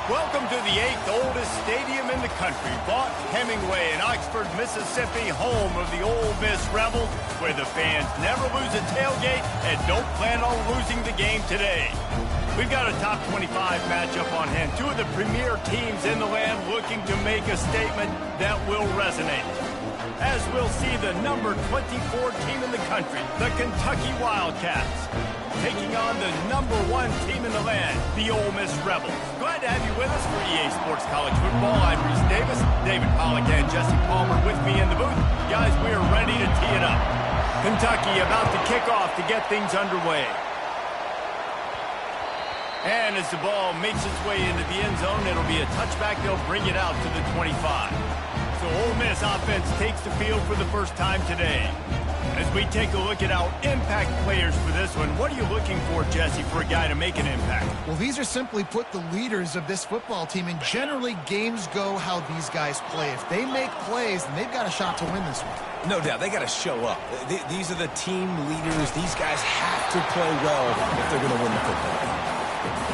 Welcome to the 8th oldest stadium in the country, Vaught Hemingway in Oxford, Mississippi, home of the Ole Miss Rebels, where the fans never lose a tailgate and don't plan on losing the game today. We've got a top 25 matchup on hand. Two of the premier teams in the land looking to make a statement that will resonate. As we'll see the number 24 team in the country, the Kentucky Wildcats, taking on the number 1 team in the land, the Ole Miss Rebels. Glad to have you with us for EA Sports College Football. I'm Reese Davis, David Pollack and Jesse Palmer with me in the booth. Guys, we are ready to tee it up. Kentucky about to kick off to get things underway. And as the ball makes its way into the end zone, it'll be a touchback. They'll bring it out to the 25. So Ole Miss offense takes the field for the first time today. As we take a look at our impact players for this one, what are you looking for, Jesse, for a guy to make an impact? Well, these are simply put the leaders of this football team, and generally games go how these guys play. If they make plays, then they've got a shot to win this one. No doubt. They got to show up. These are the team leaders. These guys have to play well if they're going to win the football game.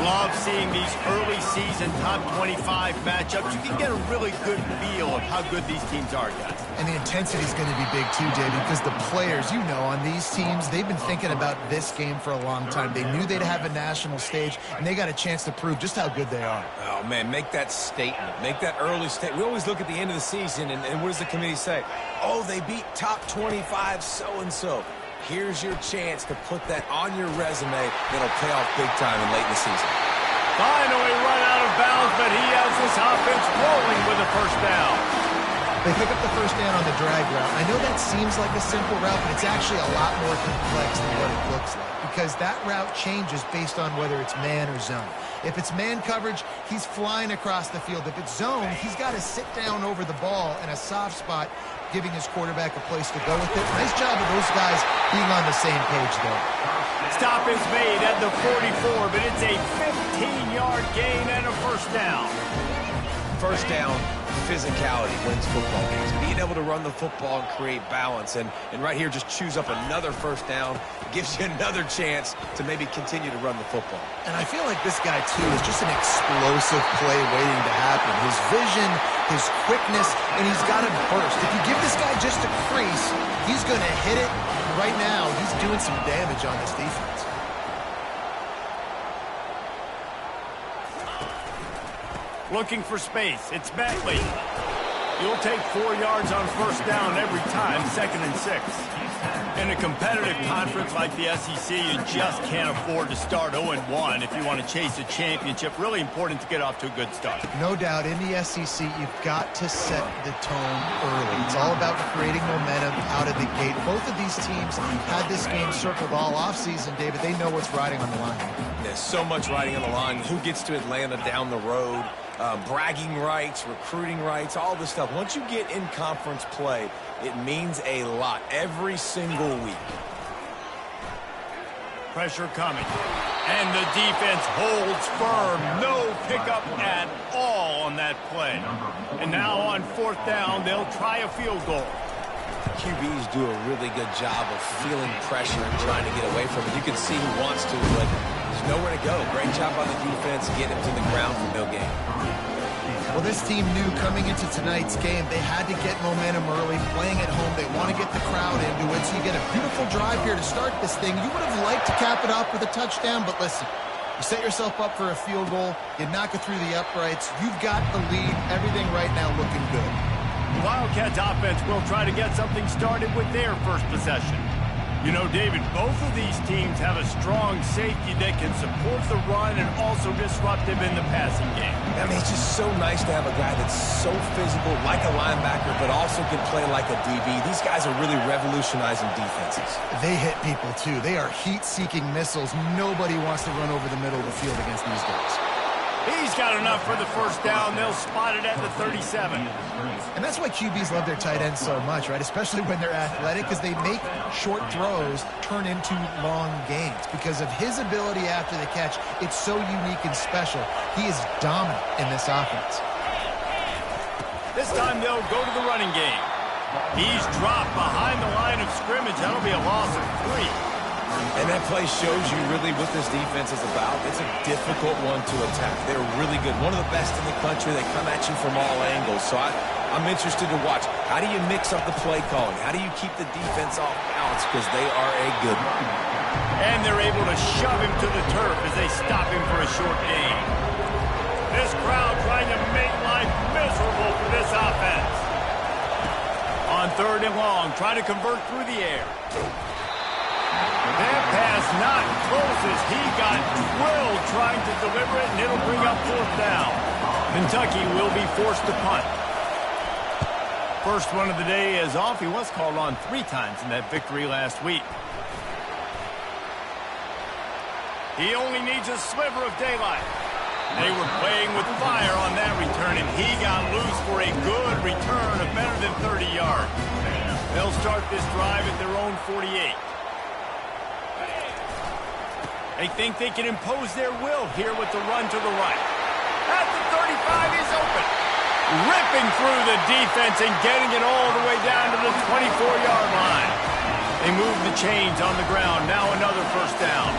Love seeing these early season top 25 matchups. You can get a really good feel of how good these teams are, guys. And the intensity is going to be big too, David, because the players, you know, on these teams, they've been thinking about this game for a long time. They knew they'd have a national stage, and they got a chance to prove just how good they are. Oh, man, make that statement. Make that early statement. We always look at the end of the season, and what does the committee say? Oh, they beat top 25 so-and-so. Here's your chance to put that on your resume that'll pay off big time and late in the season. Finally run out of bounds, but he has this offense rolling with a first down. They pick up the first down on the drag route. I know that seems like a simple route, but it's actually a lot more complex than what it looks like, because that route changes based on whether it's man or zone. If it's man coverage, he's flying across the field. If it's zone, he's got to sit down over the ball in a soft spot, giving his quarterback a place to go with it. Nice job of those guys being on the same page there. Stop is made at the 44, but it's a 15-yard gain and a first down. First down, physicality wins football games. Being able to run the football and create balance. And right here, just choose up another first down. Gives you another chance to maybe continue to run the football. And I feel like this guy, too, is just an explosive play waiting to happen. His vision, his quickness, and he's got a burst. If you give this guy just a crease, he's going to hit it. Right now, he's doing some damage on this defense. Looking for space. It's Bentley. You'll take 4 yards on first down every time, 2nd and 6. In a competitive conference like the SEC, you just can't afford to start 0-1 if you want to chase a championship. Really important to get off to a good start. No doubt, in the SEC, you've got to set the tone early. It's all about creating momentum out of the gate. Both of these teams had this game circled all offseason, David. They know what's riding on the line. There's so much riding on the line. Who gets to Atlanta down the road? Bragging rights, recruiting rights, all this stuff. Once you get in conference play, it means a lot every single week. Pressure coming. And the defense holds firm. No pickup at all on that play. And now on 4th down, they'll try a field goal. QBs do a really good job of feeling pressure and trying to get away from it. You can see who wants to, but there's nowhere to go. Great job by the defense getting him to the ground for no gain. Well, this team knew coming into tonight's game they had to get momentum early, playing at home. They want to get the crowd into it, so you get a beautiful drive here to start this thing. You would have liked to cap it off with a touchdown, but listen, you set yourself up for a field goal, you knock it through the uprights, you've got the lead, everything right now looking good. Wildcats offense will try to get something started with their first possession. You know, David, both of these teams have a strong safety that can support the run and also disruptive in the passing game. I mean, it's just so nice to have a guy that's so physical, like a linebacker, but also can play like a DB. These guys are really revolutionizing defenses. They hit people, too. They are heat-seeking missiles. Nobody wants to run over the middle of the field against these guys. He's got enough for the first down. They'll spot it at the 37. And that's why QBs love their tight ends so much, right? Especially when they're athletic, because they make short throws turn into long gains. Because of his ability after the catch, it's so unique and special. He is dominant in this offense. This time they'll go to the running game. He's dropped behind the line of scrimmage. That'll be a loss of 3. And that play shows you really what this defense is about. It's a difficult one to attack. They're really good. One of the best in the country. They come at you from all angles. So I'm interested to watch. How do you mix up the play calling? How do you keep the defense off balance? Because they are a good one. And they're able to shove him to the turf as they stop him for a short gain. This crowd trying to make life miserable for this offense. On 3rd and long, trying to convert through the air. That pass not close as he got drilled trying to deliver it, and it'll bring up 4th down. Kentucky will be forced to punt. First one of the day is off. He was called on 3 times in that victory last week. He only needs a sliver of daylight. They were playing with fire on that return, and he got loose for a good return of better than 30 yards. They'll start this drive at their own 48. They think they can impose their will here with the run to the right. At the 35, he's open. Ripping through the defense and getting it all the way down to the 24-yard line. They move the chains on the ground. Now another first down.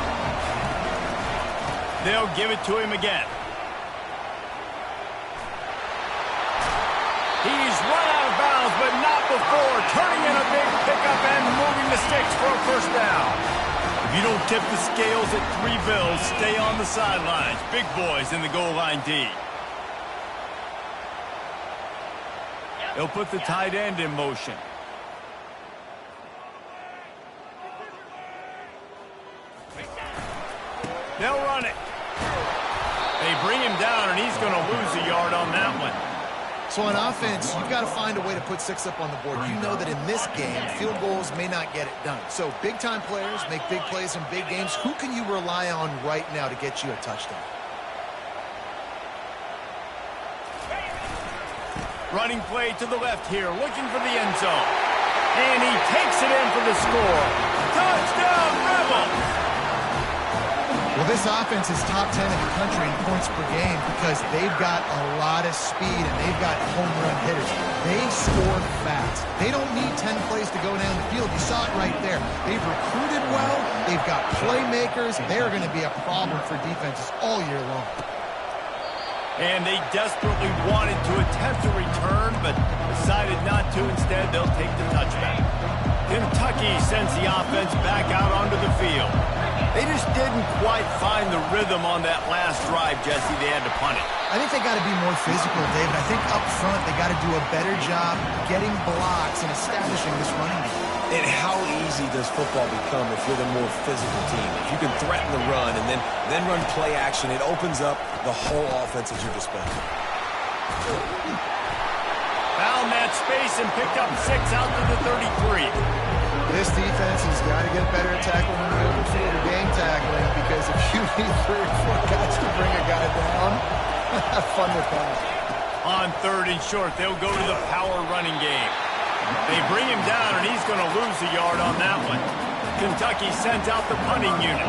They'll give it to him again. He's run out of bounds, but not before turning in a big pickup and moving the sticks for a first down. If you don't tip the scales at 3 bills, stay on the sidelines. Big boys in the goal line D. They'll put the tight end in motion. They'll run it. They bring him down, and he's going to lose a yard on that one. So on offense, you've got to find a way to put 6 up on the board. You know that in this game, field goals may not get it done. So big-time players make big plays in big games. Who can you rely on right now to get you a touchdown? Running play to the left here, looking for the end zone. And he takes it in for the score. Touchdown, Rebels! Well, this offense is top 10 in the country in points per game because they've got a lot of speed and they've got home run hitters. They score fast. They don't need 10 plays to go down the field. You saw it right there. They've recruited well. They've got playmakers. They're going to be a problem for defenses all year long. And they desperately wanted to attempt a return, but decided not to. Instead, they'll take the touchback. Kentucky sends the offense back out onto the field. They just didn't quite find the rhythm on that last drive, Jesse. They had to punt it. I think they got to be more physical, David. I think up front they got to do a better job getting blocks and establishing this running game. And how easy does football become if you're the more physical team? If you can threaten the run and then run play action, it opens up the whole offense at your disposal. Found that space and picked up 6 out to the 33. This defense has got to get better at tackling in the open field or game tackling because if you need 3 or 4 guys to bring a guy down, have fun with that. On 3rd and short, they'll go to the power running game. They bring him down, and he's going to lose a yard on that one. Kentucky sends out the punting unit.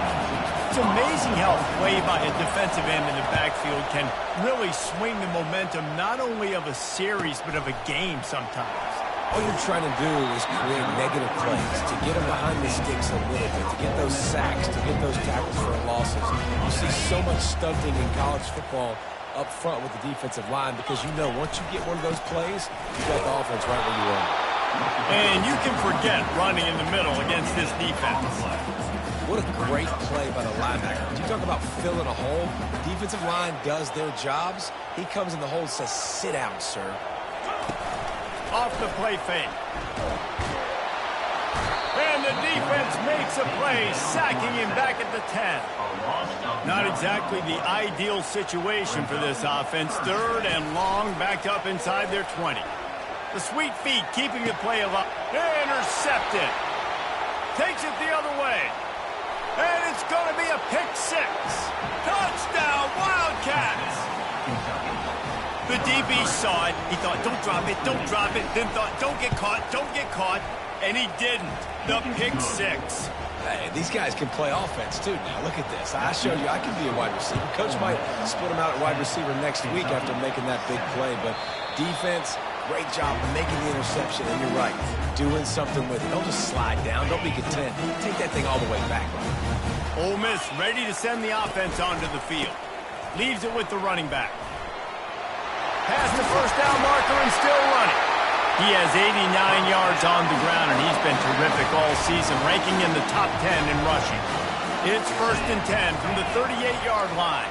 It's amazing how play by a defensive end in the backfield can really swing the momentum not only of a series but of a game sometimes. All you're trying to do is create negative plays, to get them behind the sticks a little bit, to get those sacks, to get those tackles for losses. You see so much stunting in college football up front with the defensive line because you know once you get one of those plays, you got the offense right where you are. And you can forget running in the middle against this defense. What a great play by the linebacker. You talk about filling a hole. Defensive line does their jobs. He comes in the hole and says, sit down, sir. Off the play fake. And the defense makes a play, sacking him back at the 10. Not exactly the ideal situation for this offense. 3rd and long, backed up inside their 20. The sweet feet keeping the play alive. Intercepted. Takes it the other way. And it's going to be a pick 6. Touchdown, Wildcats! The DB saw it. He thought, don't drop it, don't drop it. Then thought, don't get caught. And he didn't. The pick 6. Hey, these guys can play offense, too. Now, look at this. I showed you I can be a wide receiver. Coach might split him out at wide receiver next week after making that big play. But defense, Great job making the interception, and you're right, doing something with it. Don't just slide down. Don't be content. Take that thing all the way back. Ole Miss ready to send the offense onto the field. Leaves it with the running back. Past the first down marker and still running. He has 89 yards on the ground, and he's been terrific all season, ranking in the top 10 in rushing. It's 1st and 10 from the 38-yard line.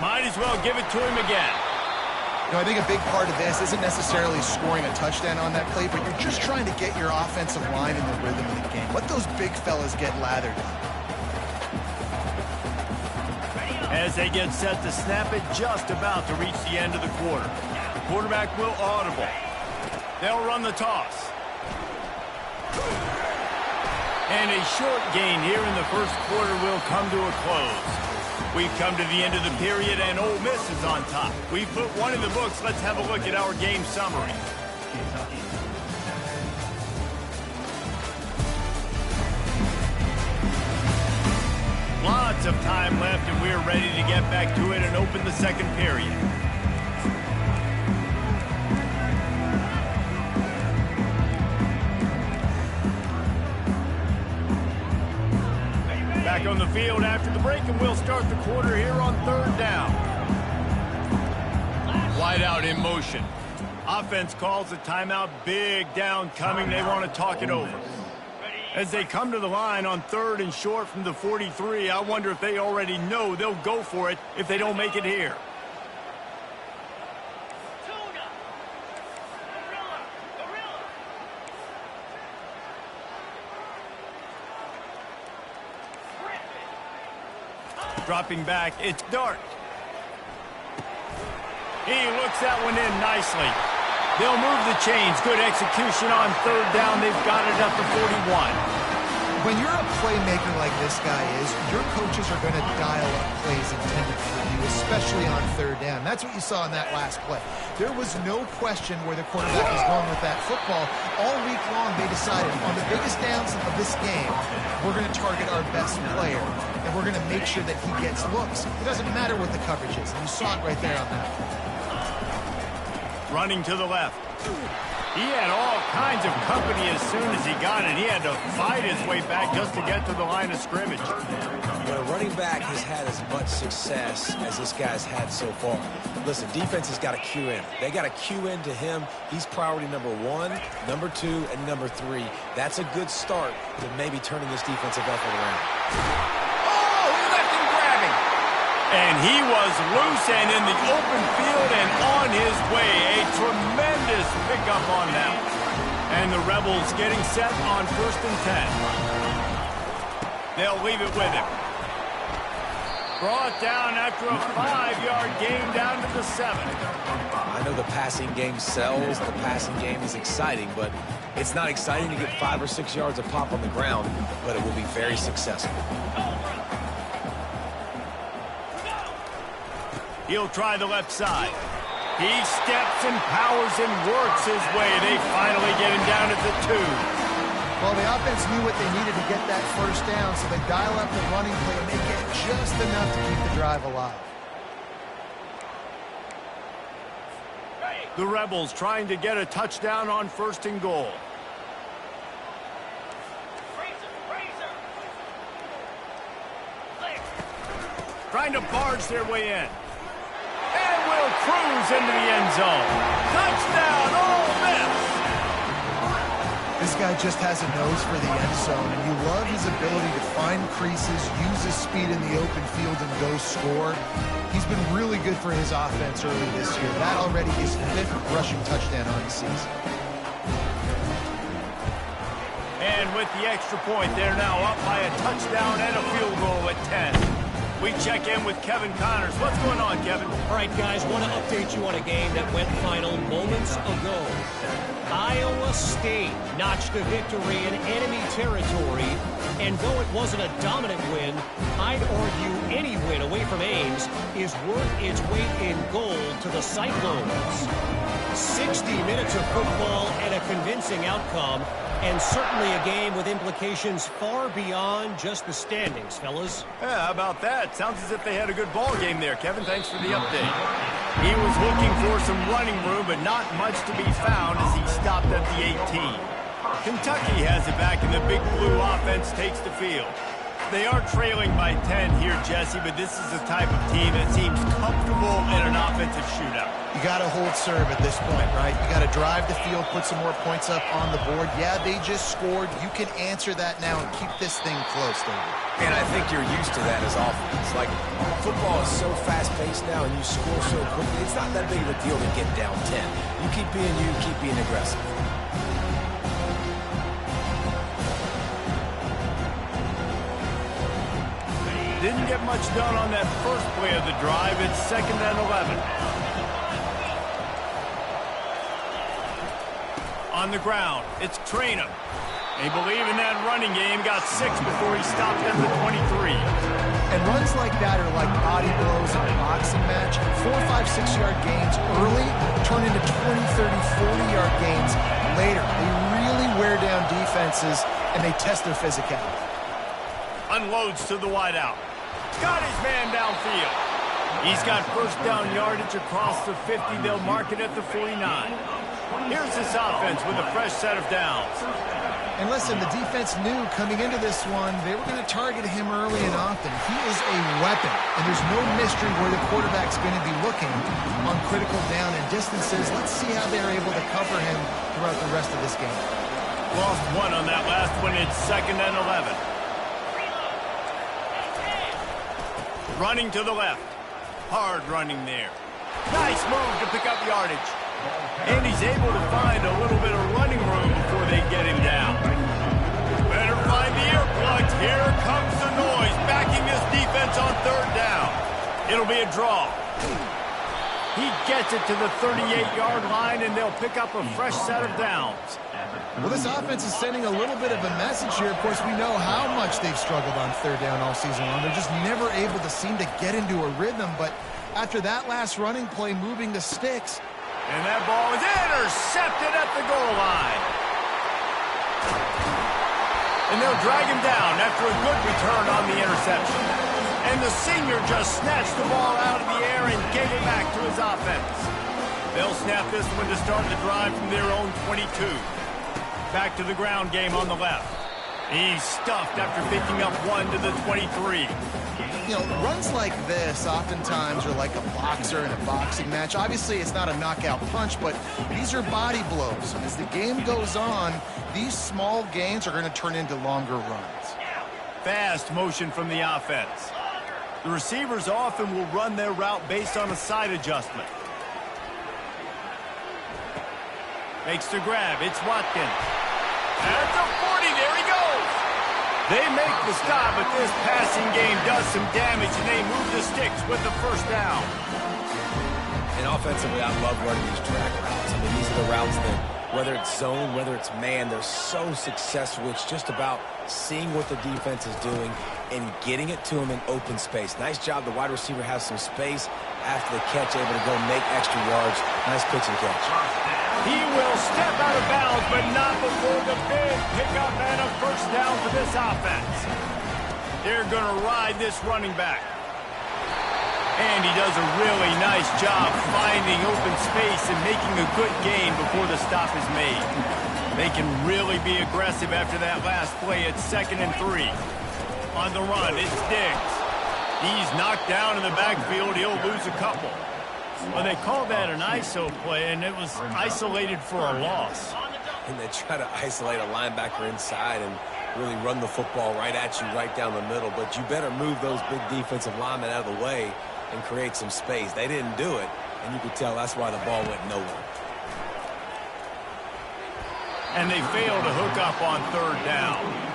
Might as well give it to him again. You know, I think a big part of this isn't necessarily scoring a touchdown on that play, but you're just trying to get your offensive line in the rhythm of the game. Let those big fellas get lathered up. As they get set to snap it, just about to reach the end of the quarter. The quarterback will audible. They'll run the toss. And a short gain here in the first quarter will come to a close. We've come to the end of the period, and Ole Miss is on top. We've put one in the books. Let's have a look at our game summary. Lots of time left, and we're ready to get back to it and open the second period. Back on the field after the break, and we'll start the quarter here on 3rd down. Wide out in motion. Offense calls a timeout. Big down coming. They want to talk it over. As they come to the line on 3rd and short from the 43, I wonder if they already know they'll go for it if they don't make it here. Dropping back, it's Dart. He looks that one in nicely. They'll move the chains. Good execution on 3rd down. They've got it up to 41. When you're a playmaker like this guy is, your coaches are going to dial up plays intended for you, especially on 3rd down. That's what you saw in that last play. There was no question where the quarterback was going with that football. All week long, they decided on the biggest downs of this game, we're going to target our best player, and we're going to make sure that he gets looks. It doesn't matter what the coverage is, and you saw it right there on that. Running to the left. He had all kinds of company as soon as he got it. He had to fight his way back just to get to the line of scrimmage. When a running back has had as much success as this guy's had so far, listen, defense has got to cue in. They got to cue in to him. He's priority number 1, number 2, and number 3. That's a good start to maybe turning this defensive effort around. And he was loose and in the open field and on his way. A tremendous pickup on that. And the Rebels getting set on 1st and 10. They'll leave it with him. Brought down after a 5-yard gain down to the 7. I know the passing game sells. The passing game is exciting, but it's not exciting to get 5 or 6 yards of pop on the ground, but it will be very successful. He'll try the left side. He steps and powers and works his way. They finally get him down at the 2. Well, the offense knew what they needed to get that 1st down, so they dial up the running play and they get just enough to keep the drive alive. The Rebels trying to get a touchdown on 1st and goal. Trying to barge their way in. And will cruise into the end zone. Touchdown, Ole Miss! This guy just has a nose for the end zone, and you love his ability to find creases, use his speed in the open field, and go score. He's been really good for his offense early this year. That already is 5th rushing touchdown on the season. And with the extra point, they're now up by a touchdown and a field goal at 10. We check in with Kevin Connors. What's going on, Kevin? All right, guys, want to update you on a game that went final moments ago. Iowa State notched a victory in enemy territory, and though it wasn't a dominant win, I'd argue any win away from Ames is worth its weight in gold to the Cyclones. 60 minutes of football and a convincing outcome, and certainly a game with implications far beyond just the standings, fellas. Yeah, how about that? Sounds as if they had a good ball game there. Kevin, thanks for the update. He was looking for some running room, but not much to be found as he stopped at the 18. Kentucky has it back, and the Big Blue offense takes the field. They are trailing by 10 here, Jesse, but this is the type of team that seems comfortable in an offensive shootout. You got to hold serve at this point, right? You got to drive the field, put some more points up on the board. Yeah, they just scored. You can answer that now and keep this thing close, David. And I think you're used to that as offense. Like, football is so fast-paced now, and you score so quickly, it's not that big of a deal to get down 10. You keep being aggressive. Didn't get much done on that first play of the drive. It's 2nd and 11. On the ground, it's Traynham. They believe in that running game. Got 6 before he stopped at the 23. And runs like that are like body blows in a boxing match. 4, 5, 6-yard gains early turn into 20, 30, 40-yard gains later. They really wear down defenses, and they test their physicality. Unloads to the wideout. Got his man downfield. He's got first down yardage across the 50. They'll mark it at the 49. Here's this offense with a fresh set of downs. And listen, the defense knew coming into this one, they were going to target him early and often. He is a weapon, and there's no mystery where the quarterback's going to be looking on critical down and distances. Let's see how they're able to cover him throughout the rest of this game. Lost 1 on that last one. It's 2nd and 11. Running to the left. Hard running there. Nice move to pick up yardage. And he's able to find a little bit of running room before they get him down. Better find the earplugs. Here comes the noise, backing this defense on 3rd down. It'll be a draw. He gets it to the 38-yard line, and they'll pick up a fresh set of downs. Well, this offense is sending a little bit of a message here. Of course, we know how much they've struggled on 3rd down all season long. They're just never able to seem to get into a rhythm. But after that last running play, moving the sticks. And that ball is intercepted at the goal line. And they'll drag him down after a good return on the interception. And the senior just snatched the ball out of the air and gave it back to his offense. They'll snap this one to start the drive from their own 22. Back to the ground game on the left. He's stuffed after picking up 1 to the 23. You know, runs like this oftentimes are like a boxer in a boxing match. Obviously, it's not a knockout punch, but these are body blows. As the game goes on, these small gains are going to turn into longer runs. Fast motion from the offense. The receivers often will run their route based on a side adjustment. Makes the grab. It's Watkins. At the 40, there he goes. They make the stop, but this passing game does some damage, and they move the sticks with the first down. And offensively, I love running these track routes. I mean, these are the routes that, whether it's zone, whether it's man, they're so successful. It's just about seeing what the defense is doing and getting it to them in open space. Nice job. The wide receiver has some space after the catch, able to go make extra yards. Nice pitch and catch. He will step out of bounds, but not before the big pickup and a first down for this offense. They're going to ride this running back. And he does a really nice job finding open space and making a good gain before the stop is made. They can really be aggressive after that last play. It's 2nd and 3. On the run, it's Diggs. He's knocked down in the backfield. He'll lose a couple. Well, they called that an ISO play, and it was isolated for a loss. And they try to isolate a linebacker inside and really run the football right at you, right down the middle. But you better move those big defensive linemen out of the way and create some space. They didn't do it, and you could tell that's why the ball went nowhere. And they fail to hook up on 3rd down.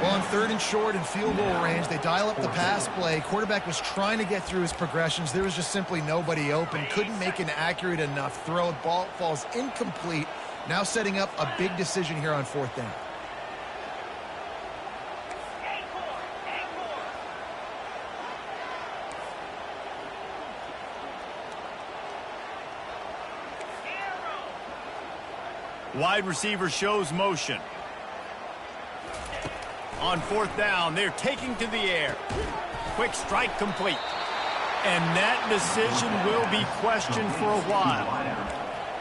Well, on 3rd and short and field goal range, they dial up the pass play. Quarterback was trying to get through his progressions. There was just simply nobody open. Couldn't make an accurate enough throw. Ball falls incomplete. Now setting up a big decision here on 4th down. Wide receiver shows motion. On 4th down, they're taking to the air. Quick strike complete. And that decision will be questioned for a while.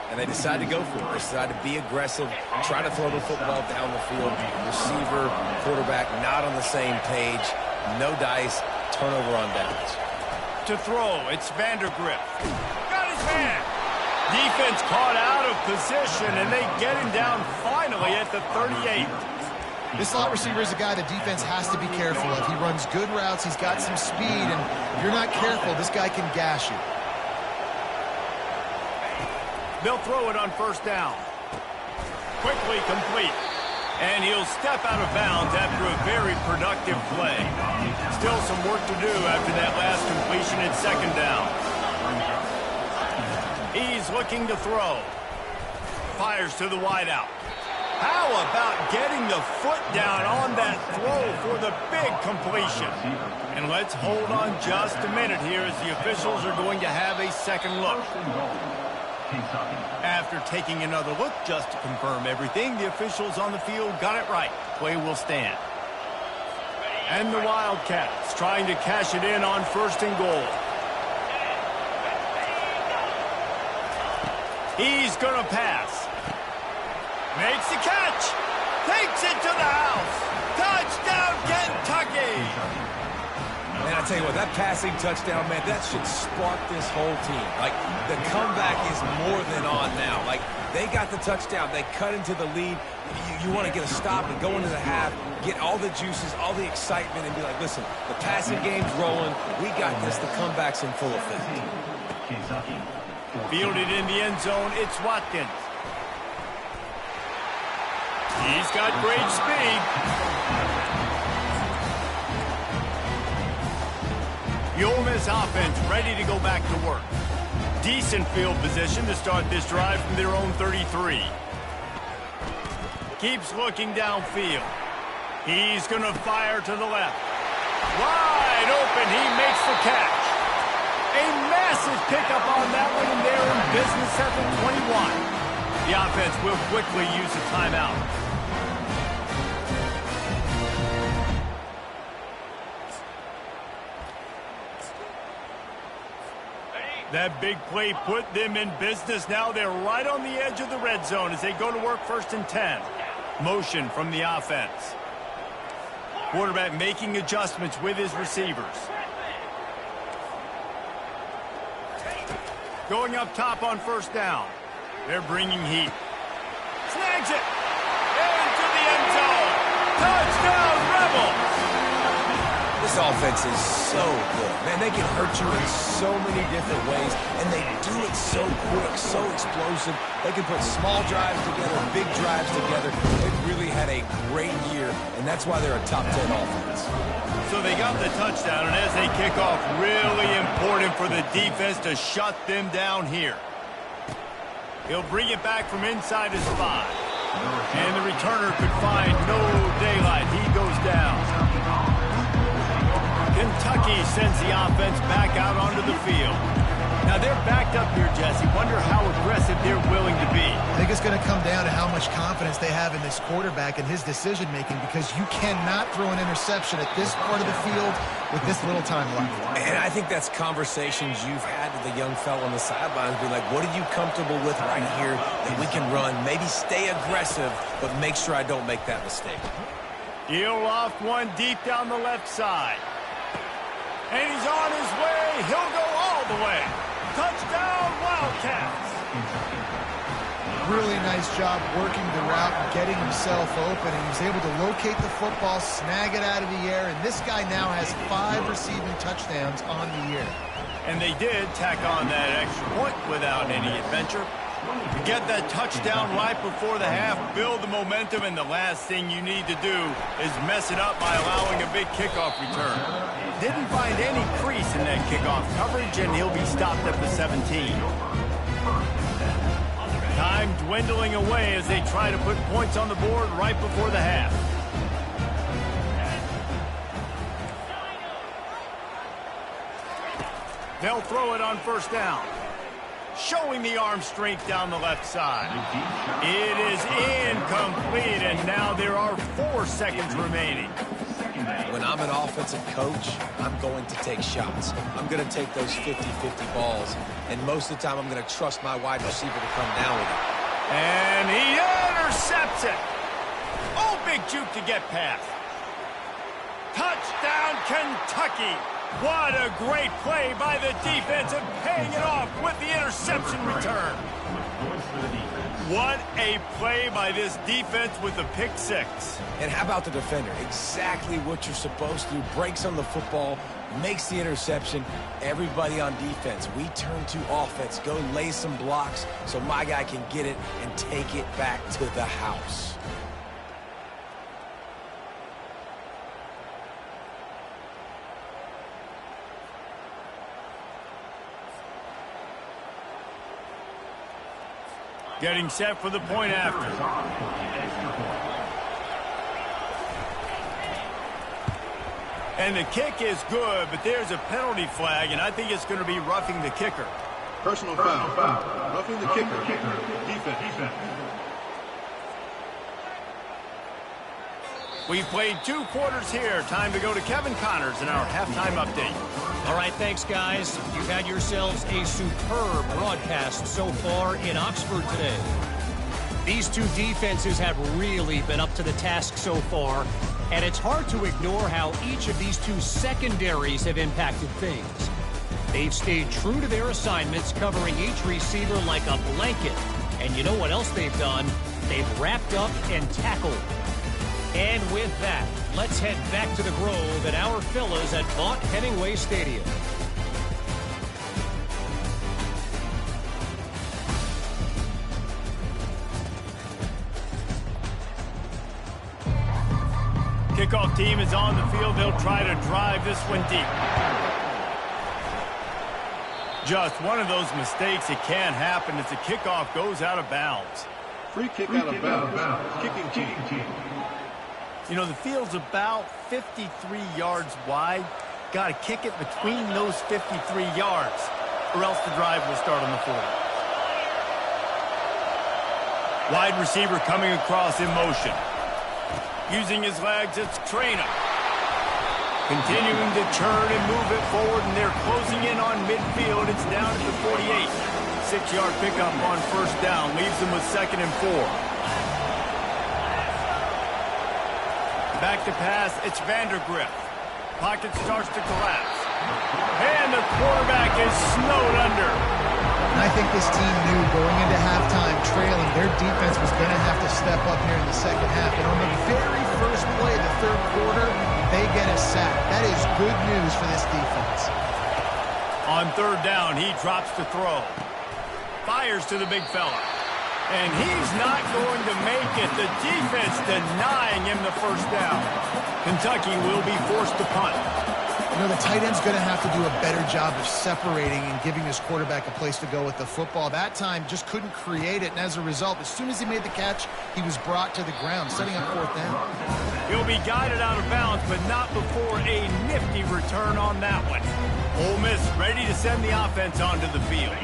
And they decide to go for it. They decide to be aggressive, try to throw the football down the field. Receiver, quarterback, not on the same page. No dice, turnover on downs. To throw, it's Vandergrift. Got his man. Defense caught out of position, and they get him down finally at the 38. This slot receiver is a guy the defense has to be careful of. He runs good routes, he's got some speed, and if you're not careful, this guy can gash you. They'll throw it on first down. Quickly complete. And he'll step out of bounds after a very productive play. Still some work to do after that last completion at second down. He's looking to throw. Fires to the wideout. How about getting the foot down on that throw for the big completion? And let's hold on just a minute here as the officials are going to have a second look. After taking another look just to confirm everything, the officials on the field got it right. Play will stand. And the Wildcats trying to cash it in on first and goal. He's going to pass. Makes the catch. Takes it to the house. Touchdown, Kentucky. Man, I tell you what, that passing touchdown, man, that should spark this whole team. Like, the comeback is more than on now. Like, they got the touchdown. They cut into the lead. You want to get a stop and go into the half, get all the juices, all the excitement, and be like, listen, the passing game's rolling. We got this. The comeback's in full effect. Fielded in the end zone, it's Watkins. He's got great speed. The Ole Miss offense ready to go back to work. Decent field position to start this drive from their own 33. Keeps looking downfield. He's going to fire to the left. Wide open, he makes the catch. A massive pickup on that one, and they're in business at the 21. The offense will quickly use a timeout. That big play put them in business. Now they're right on the edge of the red zone as they go to work first and 10. Motion from the offense. Quarterback making adjustments with his receivers. Going up top on first down. They're bringing heat. Snags it. Into the end zone. Touchdown, Rebels. This offense is so good. Man, they can hurt you in so many different ways, and they do it so quick, so explosive. They can put small drives together, big drives together. They've really had a great year, and that's why they're a top 10 offense. So they got the touchdown, and as they kick off, really important for the defense to shut them down here. He'll bring it back from inside his 5. And the returner could find no daylight. He goes down. Kentucky sends the offense back out onto the field. Now they're backed up here, Jesse. Wonder how aggressive they're willing to be. I think it's going to come down to how much confidence they have in this quarterback and his decision-making, because you cannot throw an interception at this part of the field with this little time left. And I think that's conversations you've had with the young fellow on the sidelines. Be like, what are you comfortable with right here that we can run? Maybe stay aggressive, but make sure I don't make that mistake. He'll loft one deep down the left side. And he's on his way. He'll go all the way. Touchdown, Wildcats. Really nice job working the route and getting himself open. And he was able to locate the football, snag it out of the air. And this guy now has 5 receiving touchdowns on the year. And they did tack on that extra point without any adventure. To get that touchdown right before the half, build the momentum, and the last thing you need to do is mess it up by allowing a big kickoff return. Didn't find any crease in that kickoff coverage, and he'll be stopped at the 17. Time dwindling away as they try to put points on the board right before the half. They'll throw it on first down. Showing the arm strength down the left side. It is incomplete, and now there are 4 seconds remaining. When I'm an offensive coach, I'm going to take shots. I'm going to take those 50-50 balls. And most of the time, I'm going to trust my wide receiver to come down with it. And he intercepts it. Oh, big juke to get past. Touchdown, Kentucky. What a great play by the defense and paying it off with the interception return. What a play by this defense with the pick six. And how about the defender? Exactly what you're supposed to do. Breaks on the football, makes the interception. Everybody on defense, we turn to offense. Go lay some blocks so my guy can get it and take it back to the house. Getting set for the point after. And the kick is good, but there's a penalty flag, and I think it's going to be roughing the kicker. Personal foul. Roughing the kicker. Defense. We've played 2 quarters here. Time to go to Kevin Connors in our halftime update. All right, thanks, guys. You've had yourselves a superb broadcast so far in Oxford today. These two defenses have really been up to the task so far, and it's hard to ignore how each of these two secondaries have impacted things. They've stayed true to their assignments, covering each receiver like a blanket. And you know what else they've done? They've wrapped up and tackled. And with that, let's head back to the Grove at our fellas at Vaught-Hemingway Stadium. Kickoff team is on the field. They'll try to drive this one deep. Just one of those mistakes. It can happen as the kickoff goes out of bounds. Free kick out of bounds. Kicking team. You know, the field's about 53 yards wide. Got to kick it between those 53 yards, or else the drive will start on the 40. Wide receiver coming across in motion. Using his legs, it's Traynor. Continuing to turn and move it forward, and they're closing in on midfield. It's down at the 48. 6-yard pickup on first down. Leaves them with 2nd and 4. Back to pass, it's Vandergrift. Pocket starts to collapse. And the quarterback is snowed under. And I think this team knew going into halftime trailing, their defense was going to have to step up here in the second half. And on the very first play of the third quarter, they get a sack. That is good news for this defense. On 3rd down, he drops to throw. Fires to the big fella. And he's not going to make it. The defense denying him the first down. Kentucky will be forced to punt. You know, the tight end's going to have to do a better job of separating and giving his quarterback a place to go with the football. That time just couldn't create it, and as a result, as soon as he made the catch, he was brought to the ground, setting up 4th down. He'll be guided out of bounds, but not before a nifty return on that one. Ole Miss ready to send the offense onto the field.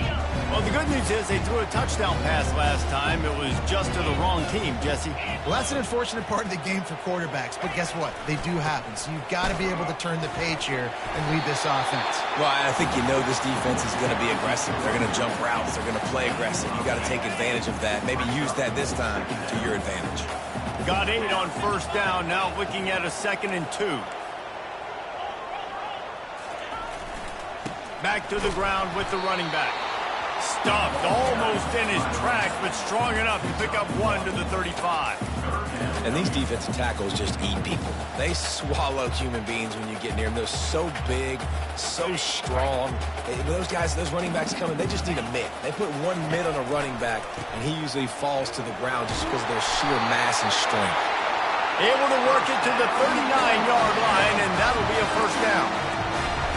Well, the good news is they threw a touchdown pass last time. It was just to the wrong team, Jesse. Well, that's an unfortunate part of the game for quarterbacks, but guess what? They do happen, so you've got to be able to turn the page here and lead this offense. Well, I think you know this defense is going to be aggressive. They're going to jump routes. They're going to play aggressive. You got to take advantage of that. Maybe use that this time to your advantage. Got 8 on first down. Now looking at a 2nd and 2. Back to the ground with the running back. Stuffed almost in his tracks, but strong enough to pick up 1 to the 35. And these defensive tackles just eat people. They swallow human beings when you get near them. They're so big, so strong. Those guys, those running backs coming, they just need a mid. They put 1 mid on a running back, and he usually falls to the ground just because of their sheer mass and strength. Able to work it to the 39-yard line, and that'll be a first down.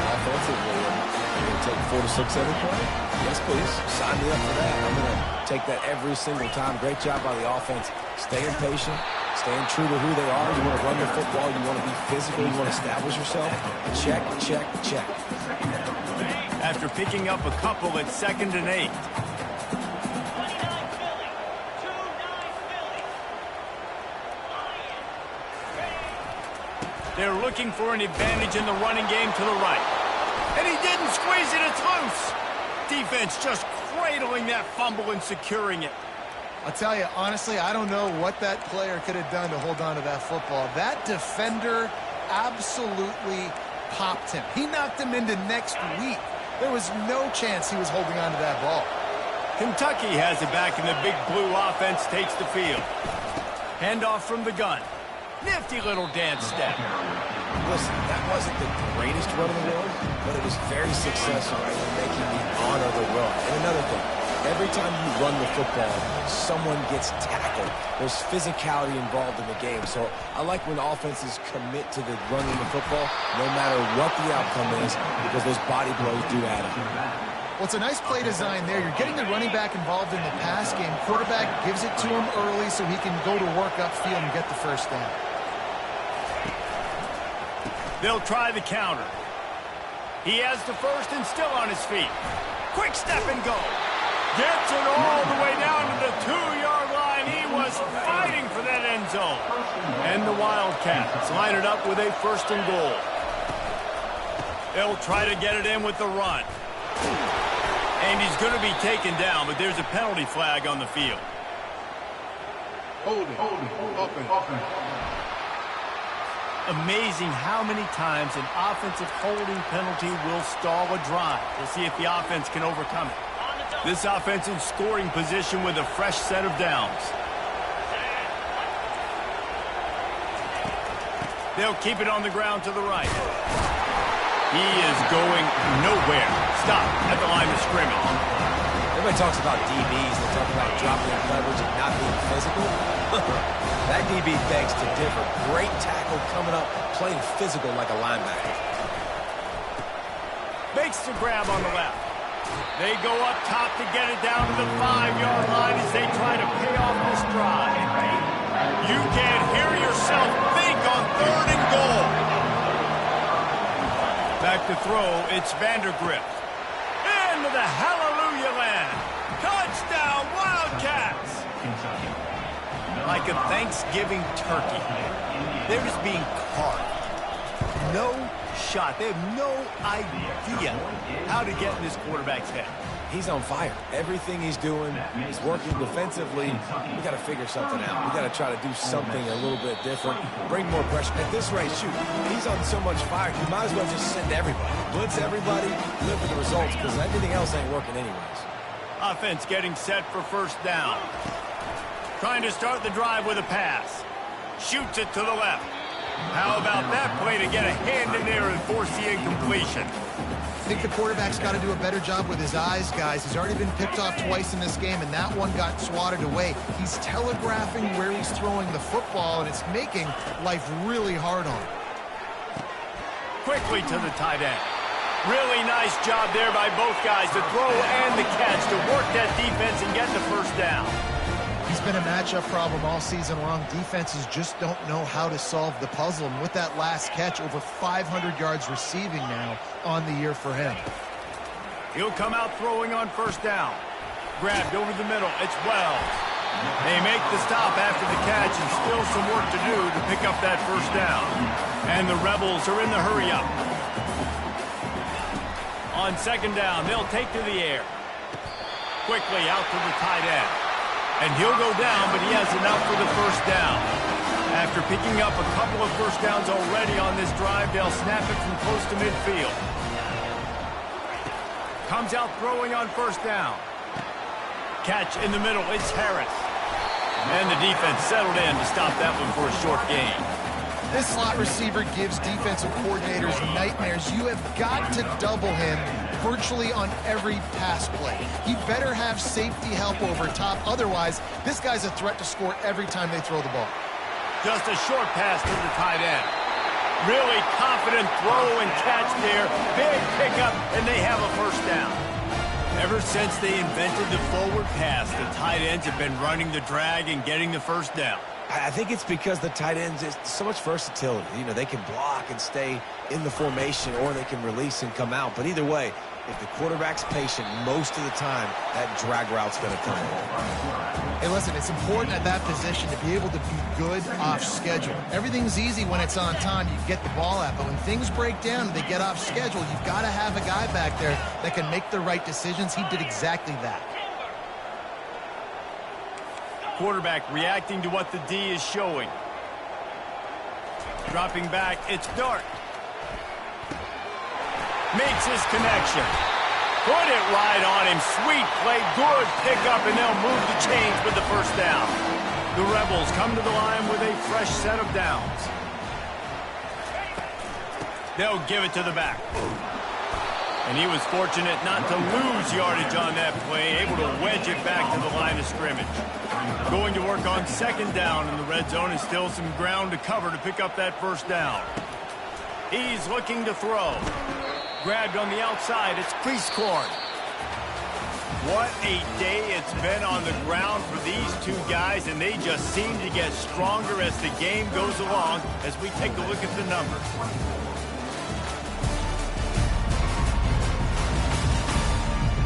Offensively, you're going to take 4 to 6 every play? Yes, please. Sign me up for that. I'm going to take that every single time. Great job by the offense. Staying patient, staying true to who they are. You want to run the football. You want to be physical. You want to establish yourself. Check, check, check. After picking up a couple at 2nd and 8. They're looking for an advantage in the running game to the right. And he didn't squeeze it. It's loose. Defense just cradling that fumble and securing it. I'll tell you, honestly, I don't know what that player could have done to hold on to that football. That defender absolutely popped him. He knocked him into next week. There was no chance he was holding on to that ball. Kentucky has it back, and the big blue offense takes the field. Handoff from the gun. Nifty little dance step. Listen, that wasn't the greatest run in the world, but it was very successful in making the honor the run. And another thing, every time you run the football, someone gets tackled. There's physicality involved in the game. So I like when offenses commit to the running the football, no matter what the outcome is, because those body blows do add up. Well, it's a nice play design there. You're getting the running back involved in the pass game. Quarterback gives it to him early so he can go to work upfield and get the first down. They'll try the counter. He has the first and still on his feet. Quick step and go. Gets it all the way down to the 2-yard line. He was fighting for that end zone. And the Wildcats line it up with a first and goal. They'll try to get it in with the run. And he's going to be taken down, but there's a penalty flag on the field. Holding. Offense. Amazing how many times an offensive holding penalty will stall a drive. We'll see if the offense can overcome it. This offense in scoring position with a fresh set of downs. They'll keep it on the ground to the right. He is going nowhere. Stop at the line of scrimmage. Everybody talks about DBs. They talk about dropping in coverage and not being physical. That DB begs to differ. Great tackle coming up, playing physical like a linebacker. Makes the grab on the left. They go up top to get it down to the 5-yard line as they try to pay off this drive. You can't hear yourself think on 3rd and goal. Back to throw, it's Vandergrift. Into the hallelujah land. Touchdown, Wildcats! Like a Thanksgiving turkey. They're just being carved. No shot. They have no idea how to get in this quarterback's head. He's on fire. Everything he's doing, he's working defensively. We got to figure something out. We got to try to do something a little bit different, bring more pressure. At this rate, shoot, he's on so much fire, you might as well just send everybody. Blitz everybody, live for the results, because everything else ain't working anyways. Offense getting set for first down. Trying to start the drive with a pass. Shoots it to the left. How about that play to get a hand in there and force the incompletion? I think the quarterback's got to do a better job with his eyes, guys. He's already been picked off twice in this game, and that one got swatted away. He's telegraphing where he's throwing the football, and it's making life really hard on him. Quickly to the tight end. Really nice job there by both guys, the throw and the catch, to work that defense and get the first down. He's been a matchup problem all season long. Defenses just don't know how to solve the puzzle. And with that last catch, over 500 yards receiving now on the year for him. He'll come out throwing on first down. Grabbed over the middle. It's Wells. They make the stop after the catch, and still some work to do to pick up that first down. And the Rebels are in the hurry-up. On second down, they'll take to the air. Quickly out to the tight end. And he'll go down, but he has enough for the first down. After picking up a couple of first downs already on this drive, they'll snap it from close to midfield. Comes out throwing on first down. Catch in the middle, it's Harris. And the defense settled in to stop that one for a short gain. This slot receiver gives defensive coordinators nightmares. You have got to double him virtually on every pass play. He better have safety help over top. Otherwise, this guy's a threat to score every time they throw the ball. Just a short pass to the tight end. Really confident throw and catch there. Big pickup, and they have a first down. Ever since they invented the forward pass, the tight ends have been running the drag and getting the first down. I think it's because the tight ends is so much versatility. You know, they can block and stay in the formation, or they can release and come out. But either way, If the quarterback's patient most of the time, that drag route's going to come. Hey, listen, it's important at that position to be able to be good off schedule. Everything's easy when it's on time. You get the ball out. But when things break down and they get off schedule, you've got to have a guy back there that can make the right decisions. He did exactly that. Quarterback reacting to what the D is showing. Dropping back, it's Dart. Makes his connection. Put it right on him. Sweet play, good pickup, and they'll move the chains with the first down. The Rebels come to the line with a fresh set of downs. They'll give it to the back. And he was fortunate not to lose yardage on that play, able to wedge it back to the line of scrimmage. Going to work on second down in the red zone, and still some ground to cover to pick up that first down. He's looking to throw. Grabbed on the outside, it's Cleasecorn. What a day it's been on the ground for these two guys, and they just seem to get stronger as the game goes along as we take a look at the numbers.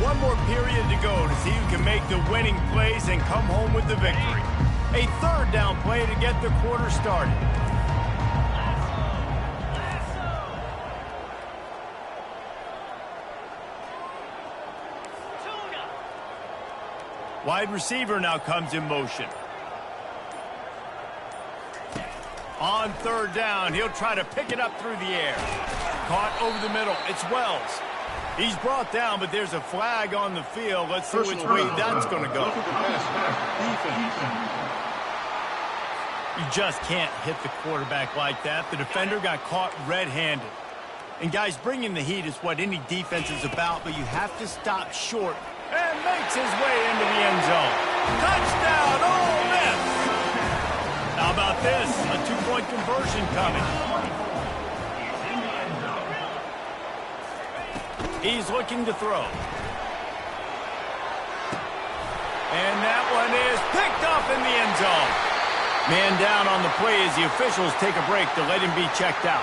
One more period to go to see who can make the winning plays and come home with the victory. A third down play to get the quarter started. Wide receiver now comes in motion. On third down, he'll try to pick it up through the air. Caught over the middle. It's Wells. He's brought down, but there's a flag on the field. Let's see which way that's going to go. You just can't hit the quarterback like that. The defender got caught red-handed. And, guys, bringing the heat is what any defense is about, but you have to stop short. And makes his way into the end zone. Touchdown, Ole Miss! How about this? A two-point conversion coming. He's looking to throw. And that one is picked up in the end zone. Man down on the play as the officials take a break to let him be checked out.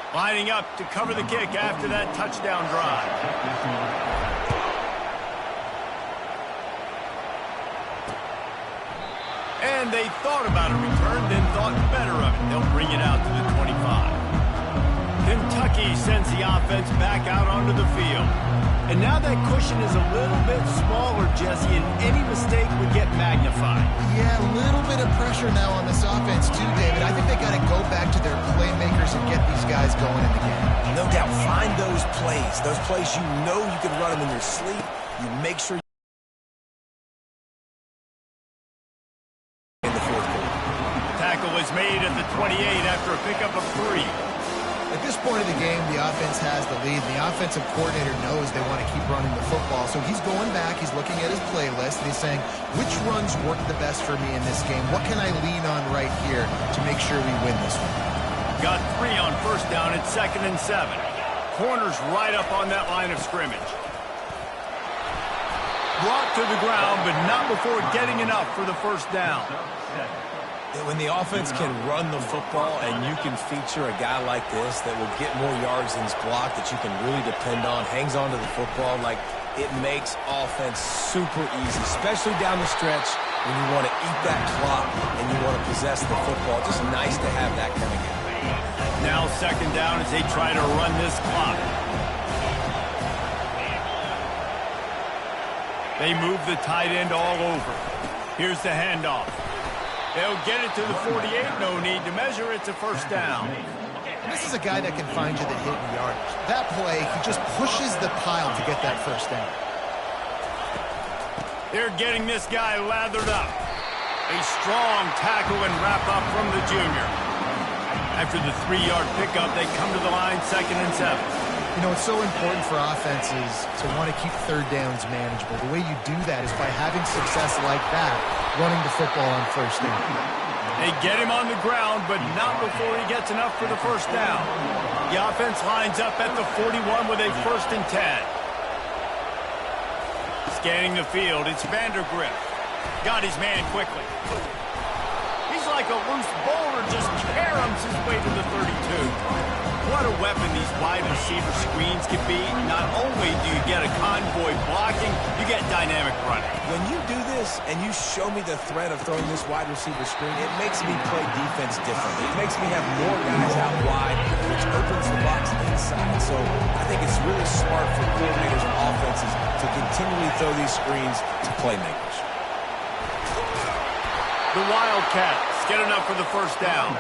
Lining up to cover the kick after that touchdown drive. And they thought about a return, then thought better of it. They'll bring it out to the 25. Kentucky sends the offense back out onto the field. And now that cushion is a little bit smaller, Jesse, and any mistake would get magnified. Yeah, a little bit of pressure now on this offense too, David. I think they got to go back to their playmakers and get these guys going in the game. No doubt, find those plays you know you can run them in your sleep. You make sure in the fourth quarter. Tackle is made at the 28 after a pickup of 3. At this point of the game, the offense has the lead. The offensive coordinator knows they want to keep running the football. So he's going back, he's looking at his playlist, and he's saying, which runs work the best for me in this game? What can I lean on right here to make sure we win this one? Got 3 on first down at 2nd and 7. Corners right up on that line of scrimmage. Brought to the ground, but not before getting enough for the first down. When the offense can run the football and you can feature a guy like this that will get more yards than his block, that you can really depend on, hangs on to the football, like it makes offense super easy, especially down the stretch when you want to eat that clock and you want to possess the football. Just nice to have that kind of game. Now second down as they try to run this clock. They move the tight end all over. Here's the handoff. They'll get it to the 48. No need to measure. It's a first down. This is a guy that can find you the hidden yardage. That play, he just pushes the pile to get that first down. They're getting this guy lathered up. A strong tackle and wrap up from the junior. After the 3-yard pickup, they come to the line 2nd and 7. You know, it's so important for offenses to want to keep third downs manageable. The way you do that is by having success like that, running the football on first down. They get him on the ground, but not before he gets enough for the first down. The offense lines up at the 41 with a 1st and 10. Scanning the field, it's Vandergrift. Got his man quickly. He's like a loose bowler, just caroms his way to the 32. What a a weapon these wide receiver screens can be. Not only do you get a convoy blocking, you get dynamic running. When you do this and you show me the threat of throwing this wide receiver screen, it makes me play defense differently. It makes me have more guys out wide, which opens the box inside. So I think it's really smart for coordinators and offenses to continually throw these screens to playmakers. The Wildcats get enough for the first down.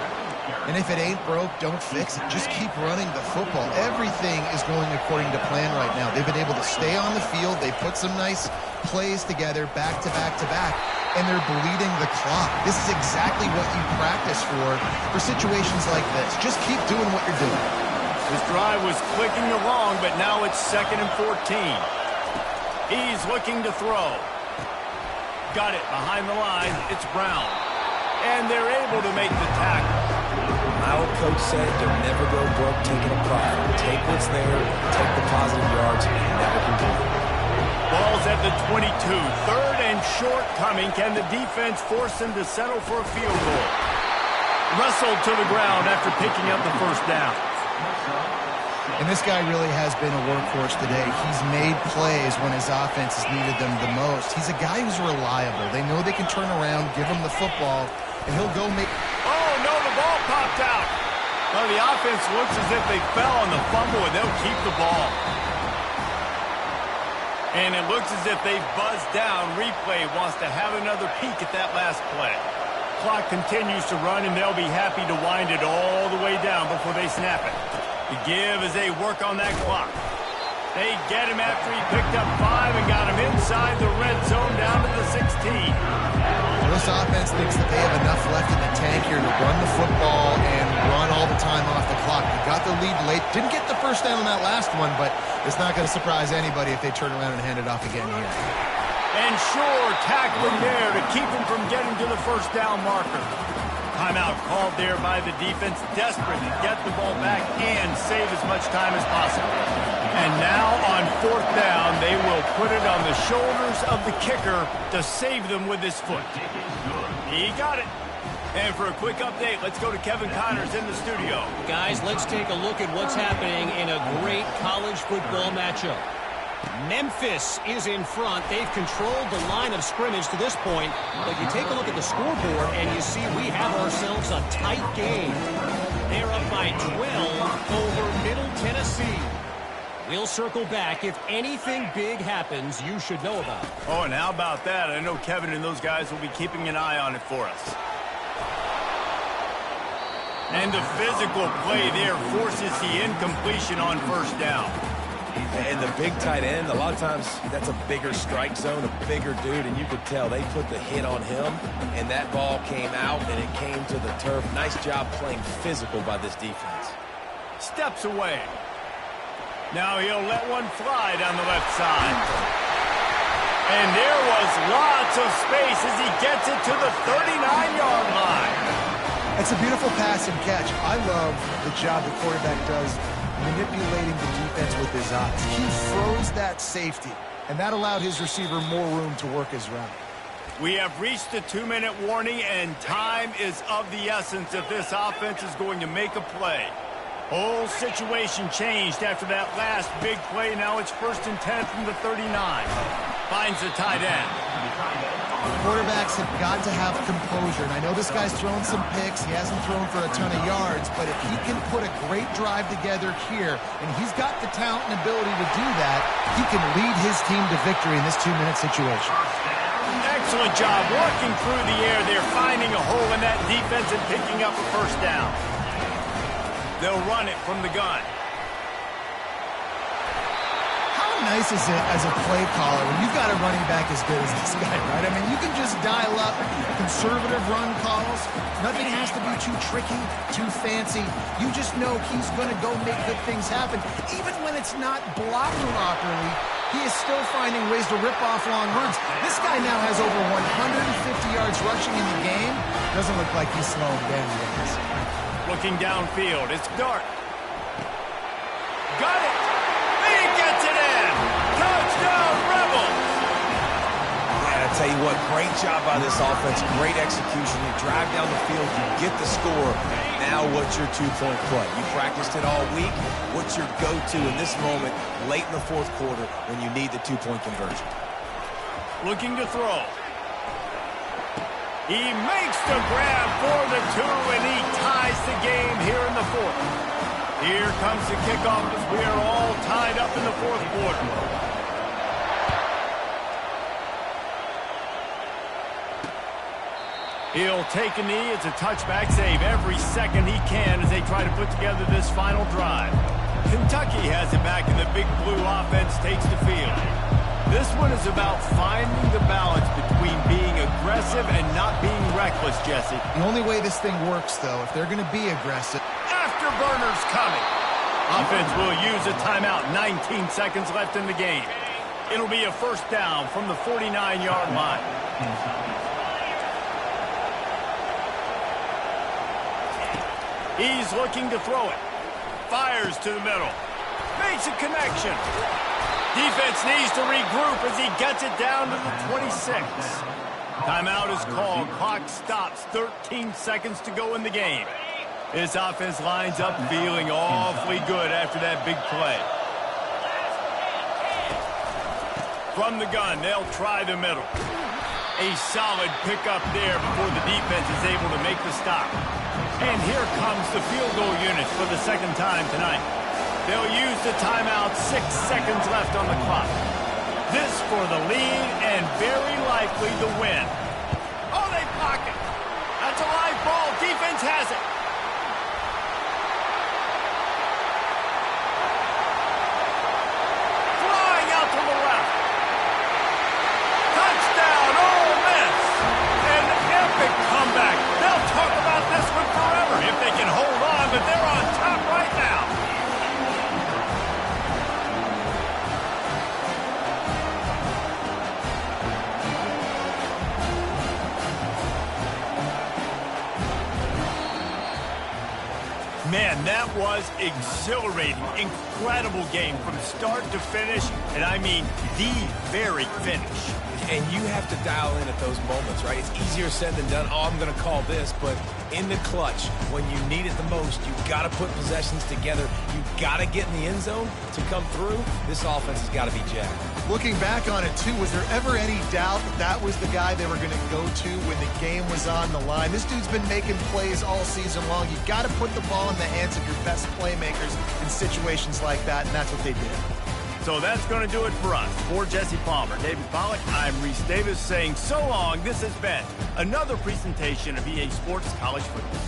And if it ain't broke, don't fix it. Just keep running the football. Everything is going according to plan right now. They've been able to stay on the field. They put some nice plays together back to back to back, and they're bleeding the clock. This is exactly what you practice for situations like this. Just keep doing what you're doing. His drive was clicking along, but now it's 2nd and 14. He's looking to throw. Got it behind the line. It's Brown. And they're able to make the tackle. My old coach said you'll never go broke taking a profit. Take what's there, take the positive yards, and never complain. Ball's at the 22. 3rd and short coming. Can the defense force him to settle for a field goal? Wrestled to the ground after picking up the first down. And this guy really has been a workhorse today. He's made plays when his offense has needed them the most. He's a guy who's reliable. They know they can turn around, give him the football, and he'll go make... Oh, no, the ball popped out. Well, the offense looks as if they fell on the fumble, and they'll keep the ball. And it looks as if they've buzzed down. Replay wants to have another peek at that last play. Clock continues to run, and they'll be happy to wind it all the way down before they snap it. The give as they work on that clock. They get him after he picked up 5 and got him inside the red zone down to the 16. Well, this offense thinks that they have enough left in the tank here to run the football and run all the time off the clock. They got the lead late. Didn't get the first down on that last one, but it's not going to surprise anybody if they turn around and hand it off again here. And sure, tackling there to keep him from getting to the first down marker. Timeout called there by the defense, desperate to get the ball back and save as much time as possible. And now on 4th down, they will put it on the shoulders of the kicker to save them with his foot. He got it. And for a quick update, let's go to Kevin Connors in the studio. Guys, let's take a look at what's happening in a great college football matchup. Memphis is in front. They've controlled the line of scrimmage to this point. But you take a look at the scoreboard, and you see we have ourselves a tight game. They're up by 12 over Middle Tennessee. We'll circle back. If anything big happens, you should know about it. Oh, and how about that? I know Kevin and those guys will be keeping an eye on it for us. And the physical play there forces the incompletion on first down. And the big tight end, a lot of times that's a bigger strike zone, a bigger dude, and you could tell they put the hit on him, and that ball came out, and it came to the turf. Nice job playing physical by this defense. Steps away. Now he'll let one fly down the left side. And there was lots of space as he gets it to the 39-yard line. It's a beautiful pass and catch. I love the job the quarterback does manipulating the defense with his eyes. He froze that safety, and that allowed his receiver more room to work his route. We have reached the 2-minute warning, and time is of the essence if this offense is going to make a play. Whole situation changed after that last big play. Now it's 1st and 10 from the 39. Finds the tight end. Quarterbacks have got to have composure, and I know this guy's thrown some picks. He hasn't thrown for a ton of yards, but if he can put a great drive together here, and he's got the talent and ability to do that, he can lead his team to victory in this 2-minute situation. Excellent job working through the air there, finding a hole in that defense and picking up a first down. They'll run it from the gun. How nice is it as a play caller when you've got a running back as good as this guy, right? I mean, you can just dial up conservative run calls. Nothing has to be too tricky, too fancy. You just know he's going to go make good things happen. Even when it's not blocked properly, he is still finding ways to rip off long runs. This guy now has over 150 yards rushing in the game. Doesn't look like he's slowing down yet. Looking downfield, it's Dart. Got it! He gets it in! Touchdown, Rebels! Yeah, I tell you what, great job by this offense, great execution. You drive down the field, you get the score. Now what's your two-point play? You practiced it all week. What's your go-to in this moment late in the fourth quarter when you need the two-point conversion? Looking to throw. He makes the grab for the two, and he ties the game here in the fourth. Here comes the kickoff as we are all tied up in the fourth quarter. He'll take a knee. It's a touchback save every second he can as they try to put together this final drive. Kentucky has it back, and the Big Blue offense takes the field. This one is about finding the balance between being aggressive and not being reckless, Jesse. The only way this thing works, though, if they're going to be aggressive. Afterburners coming. Offense will use a timeout. 19 seconds left in the game. It'll be a first down from the 49-yard line. He's looking to throw it. Fires to the middle. Makes a connection. Defense needs to regroup as he gets it down to the 26. Timeout is called. Clock stops. 13 seconds to go in the game. This offense lines up feeling awfully good after that big play. From the gun, they'll try the middle. A solid pickup there before the defense is able to make the stop. And here comes the field goal unit for the second time tonight. They'll use the timeout. 6 seconds left on the clock. This for the lead and very likely the win. Oh, they pocket. That's a live ball. Defense has it. Flying out to the left. Touchdown, Ole Miss. An epic comeback. They'll talk about this one forever if they can hold on, but they're on top right now. Man, that was exhilarating. Incredible game from start to finish, and I mean the very finish. And you have to dial in at those moments, right? It's easier said than done. Oh, I'm going to call this, but in the clutch, when you need it the most, you've got to put possessions together. You've got to get in the end zone to come through. This offense has got to be jacked. Looking back on it, too, was there ever any doubt that that was the guy they were going to go to when the game was on the line? This dude's been making plays all season long. You've got to put the ball in the hands of your best playmakers in situations like that, and that's what they did. So that's going to do it for us. For Jesse Palmer, David Pollack, I'm Reese Davis saying so long. This has been another presentation of EA Sports College Football.